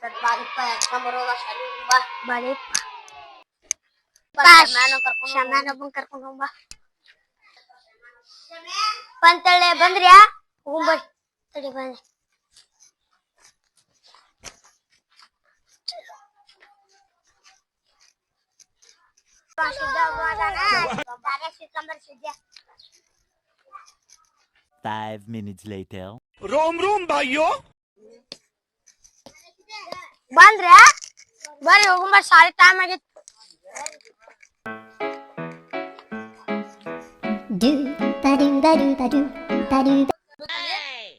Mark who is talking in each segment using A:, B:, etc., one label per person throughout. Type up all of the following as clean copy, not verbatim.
A: ಬಾರಿಪ್ಪ exam ಶಾಲಿ ಬಾ ಬಾರಿಪ್ಪ ಶಮ್ಯಾನೊಬ್ಬನ್ ಕರ್ಕೊಂಡ್ ಹೋಗ್ಬಾ ಬಂತಳ್ಳೆ ಬಂದ್ರ್ಯಾ ಹೋಗ್ಬರ್ರಿ ತಡಿ ಬಂದ್ರಿ
B: Five minutes later.
C: रोम रोम भाइयों
A: ಬಂದ್ರ್ಯಾ ಬರ್ರಿ ಹೋಗ್ಬ ಶಾಲೆ ಟೈಮ್ ಆಗಿತ್ತು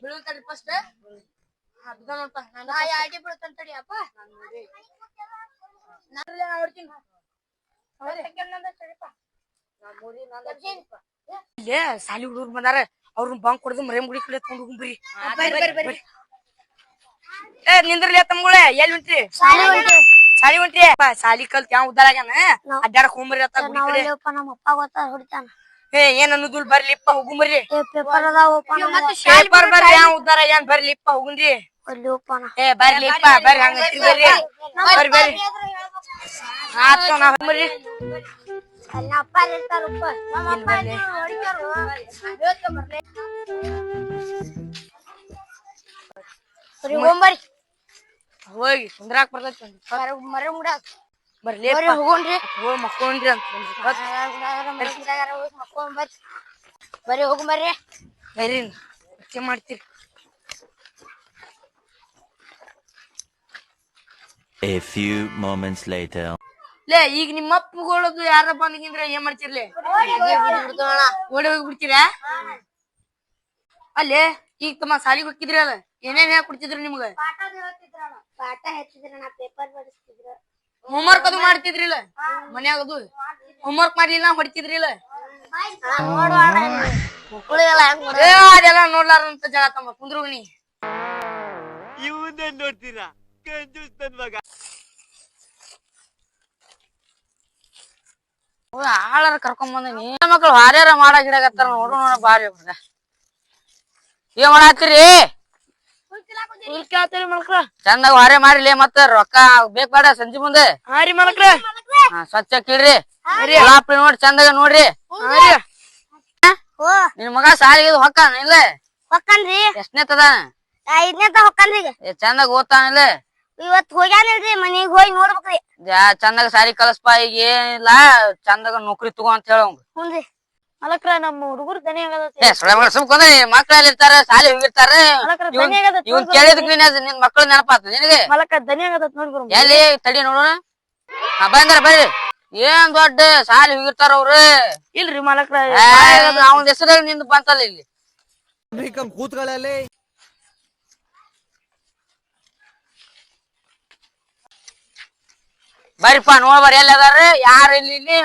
A: ಬೀಳುತ್ತಡಿ ಫಸ್ಟ್ ನೋಡ್ಪ ನಾ ಯಾಕೆ ಬೀಳ್ತಾನ ತಡಿ ಅಪ್ಪ ನಾನು ನೋಡ್ತೀನಿ ಇಲ್ಲೇ ಸಾಲಿ ಹುಡುಗರು ಬಂದಾರ ಅವ್ರನ್ನ ಬಂಕ್ ಕೊಡದು ಮರೆ ಮುಡಿ ಕಡೆ ತಗೊಂಡು ಹೋಗ್ರಿ ಏ ನಿಂದ್ರಲಿ ತಮ್ಗುಳೆ ಎಲ್ಲಿ ಹೊಂಟ್ರಿ ಸಾಲಿ ಹೊಂಟ್ರಿ ಸಾಲಿ ಕಲ್ತ್ ಯಾವ ಉದ್ದಾರ ಆಗ್ಯಾನ ಅಡ್ಡಾಡಕ್ ಹೋಗ್ಬರ್ರಿ ಅತ್ತ ಗುಡಿ ಕಡೆ
D: ನಮ್ಮ ಅಪ್ಪ ಗೊತ್ತ ಹೊಡಿತಾನ
A: ಏ ಏನ್ ಅನ್ನೋದಿಲ್ ಬರ್ಲಿಪ್ಪ ಹೋಗುಂಬರ್ರಿ
D: ಪೇಪರ್ ಅದಾವಪ್ಪ
A: ಪೇಪರ್ ಬರ್ರಿ ಯಾವ ಉದ್ದಾರ ಏನ್ ಬರ್ಲಿಪ್ಪ ಹೋಗುಂದ್ರಿ
D: ಅಲ್ಲಿ ಹೋಗ್ಪಾನ
A: ಏ ಬರ್ಲಿಪ್ಪ ಬರ್ರಿ ಹಂಗ ಬರ್ರಿ ಬರ್ರಿ ಬರ್ರಿ ಆತ ನಾ ಹೋಗ್ಬರ್ರಿ
D: ಅಲ್ಲಿ ಅಪ್ಪ ಇರ್ತಾರಪ್ಪ ನಮ್ಮ ಅಪ್ಪ ಹೊಡಿತಾರು
A: ಬರಿ ಹೋಗ್ಬರ್ರಿ ಹೋಗಿ ಕುಂದ್ರಾಕ್ ಬರ್ತೈತಿ
D: ಮರ ಮುಡಾಕ್
A: ಬರ್ಲಿ
D: ಹೋಗೋಣ್ರಿ
A: ಹೋಗಿ ಮಕ್ಕೊಂಡ್ರಿ ಅಂತ
D: ಬರ್ರಿ ಹೋಗು ಬರ್ರಿ
A: ಬರ್ರಿ ಅಷ್ಟೇ ಮಾಡ್ತೀರಿ
B: A few moments later.
A: ಲೇ ಈಗ ನಿಮ್ಮ ಅಪ್ಪಗಳದು ಯಾರ ಬಂದಿದ್ರೆ ಏನ್ ಮಾಡ್ತಿರ್ಲಿ ಓಡಿ ಹೋಗಿ ಬಿಡ್ತೀರಾ ಅಲ್ಲೇ ಈಗ ತಮ್ಮ ಸಾಲಿಗೆ ಹೋಗಿದ್ರಲ್ಲ ಏನೇನ್ ಹೇಳಿ ಕೊಡ್ತಿದ್ರು ನಿಮ್ಗ
D: ಪಾಠ ಹೆಚ್ಚಿದ್ರ ಪೇಪರ್ ಬಡಿಸ್ತಿದ್ರ
A: ಹೋಮ್ವರ್ಕ್ ಅದು ಮಾಡ್ತಿದ್ರಿಲ್ಲ ಮನ್ಯಾಗ ಅದು ಹೋಮ್ವರ್ಕ್ ಮಾಡ್ಲಿಲ್ಲ ಹೊಡಿತಿದ್ರಿಲ್ಲ ಅದೆಲ್ಲ ನೋಡ್ಲಾರಂತ ಜನ ತಮ್ಮ ಕುಂದ್ರು ನೀ
C: ಇವನ್ನೇ ನೋಡ್ತೀರಾ ಕಂಜೂಸ್ ಮಗ
A: ಆಳಾರ ಕರ್ಕೊಂಡ್ ಬಂದನಿ ಮಕ್ಳು ಹಾರ್ಯಾರ ಮಾಡಕ್ ಗಿಡಕತ್ತಾರ ನೋಡು ನೋಡ ಬಾರಿ ಹುಡುಗ ಏನ್ ಮಾಡಾತ್ತೀರಿ
D: ಕೇಳ್ತೀರಿ ಮಲ್ಕ್ರ
A: ಚಂದಾಗ ಹಾರೆ ಮಾಡ್ಲಿ ಮತ್ತ ರೊಕ್ಕ ಬೇಕ್ ಬೇಡ ಸಂಜೆ ಮುಂದೆ
D: ಹಾರಿ ಮಲ್ಕ್ರ
A: ಸ್ವಚ್ಛ ಕೀಳ್ರಿ ಲಾಪ್ರಿ ನೋಡಿ ಚಂದಾಗ ನೋಡ್ರಿ ನಿನ್ ಮಗ ಸಾಲಿಗೆ ಹೊಕ್ಕಾನ ಇಲ್ಲ
D: ಹೊಕ್ಕನ್ರಿ
A: ಎಷ್ಟನೇ ತದಾನ
D: 5ನೇ ಹೊಕ್ಕನ್ರಿ ಈಗ
A: ಚಂದಾಗ ಓದ್ತಾನಿಲ್ಲ
D: ಇವತ್ ಹೋಗ್ಯಾನಿಲ್ರಿ ಮನಿಗ್ ಹೋಗಿ ನೋಡ್ಬೇಕ್ರಿ
A: ಚಂದಾಗ ಸಾಲಿ ಕಲಸ್ಪ ಈಗ ಏನಿಲ್ಲ ಚಂದಾಗ ನೌಕರಿ ತಗೋ ಅಂತ ಹೇಳಂಗ
D: ಹುನ್ರಿ ಮಲಕ್ರ ನಮ್ಮ ಹುಡುಗರು ದನಿ
A: ಸುಮ್ಕೊಂಡ್ರೆ ಮಕ್ಳಲ್ಲಿ ಇರ್ತಾರ ಸಾಲಿ ಹೋಗಿರ್ತಾರ ಇವ್ನ್ ಕೇಳಿದಕ್ ನಿನ್ ಮಕ್ಳು ನೆನಪಾತ ನಿನಗೆ
D: ಮಲಕ ದನಿ ಆಗತ್ತ ನೋಡ್ಬರು
A: ಎಲ್ಲಿ ತಡಿ ನೋಡೋಣ ಬಂದಾರ ಬರ್ರಿ ಏನ್ ದೊಡ್ಡ ಸಾಲಿ ಹೋಗಿರ್ತಾರ ಅವ್ರು
D: ಇಲ್ರಿ ಮಲಕ್ರ
A: ಅವನ ಹೆಸರಾಗ ನಿಂದ ಬಂತಲ್ಲ ಇಲ್ಲಿ
C: ಕೂತ್ಗಳಲ್ಲಿ
A: ಬರ್ರಿಪ್ಪ ನೋಡ್ಬಾರ ಎಲ್ಲಿ ಅದಾರ ಯಾರು ಇಲ್ಲಿ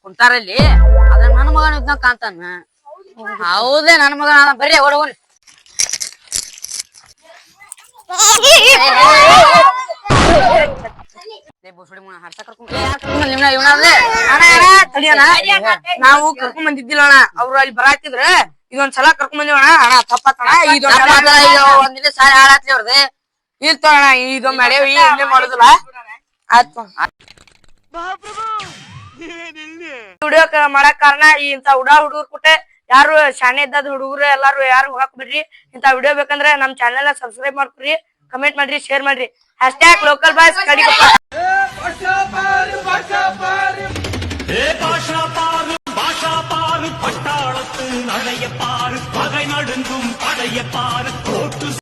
A: ಕುಂತಾರಲ್ಲಿ ಅದ ನನ್ನ ಮಗನ ಇದ್ನ ಕಾಂತಾನ ಹೌದೇ ನನ್ನ ಮಗನ ಬರ್ರಿ ಓಡೋಗ್ರಿ ನಾವು ಕರ್ಕೊಂಡ್ ಬಂದಿದ್ದಿಲ್ಲ ಅಣ್ಣ ಅವ್ರು ಅಲ್ಲಿ ಬರಾತಿದ್ರ ಇದೊಂದ್ ಸಲ ಕರ್ಕೊಂಡ್ ಬಂದಿವಣ್ಣ ಅಣ್ಣ ತಪ್ಪತ್ತಣ ಒಂದಿನ ಸಾರಿ ಹಾಳಾತ್ಲಿ ಅವ್ರದ್ದು ಇರ್ತ ಅಣ್ಣ ಇದೊಂದ್ ಮಾಡ್ಯಾವ ಇಲ್ಲೇ ಮಾಡುದಿಲ್ಲ ಆಯ್ತು ಹುಡುಗ ಮಾಡಕ್ ಕಾರಣ ಇಂತ ಹುಡುಗರು ಕೊಟ್ಟೆ ಯಾರು ಶಾಣೆ ಇದ್ದದ್ ಹುಡುಗರು ಎಲ್ಲಾರು ಯಾರು ಹೋಗಕ್ ಬಿಡ್ರಿ ಇಂತ ವಿಡಿಯೋ ಬೇಕಂದ್ರೆ ನಮ್ ಚಾನೆಲ್ ನ ಸಬ್ಸ್ಕ್ರೈಬ್ ಮಾಡ್ಕೊರಿ ಕಮೆಂಟ್ ಮಾಡ್ರಿ ಶೇರ್ ಮಾಡ್ರಿ #ಲೋಕಲ್ ಬಾಯ್ಸ್ ಕಡಿಗಪ್ಪ
E: பட்டாளத்து நடைய பாரு பகை நடுங்கும் படைய பாரு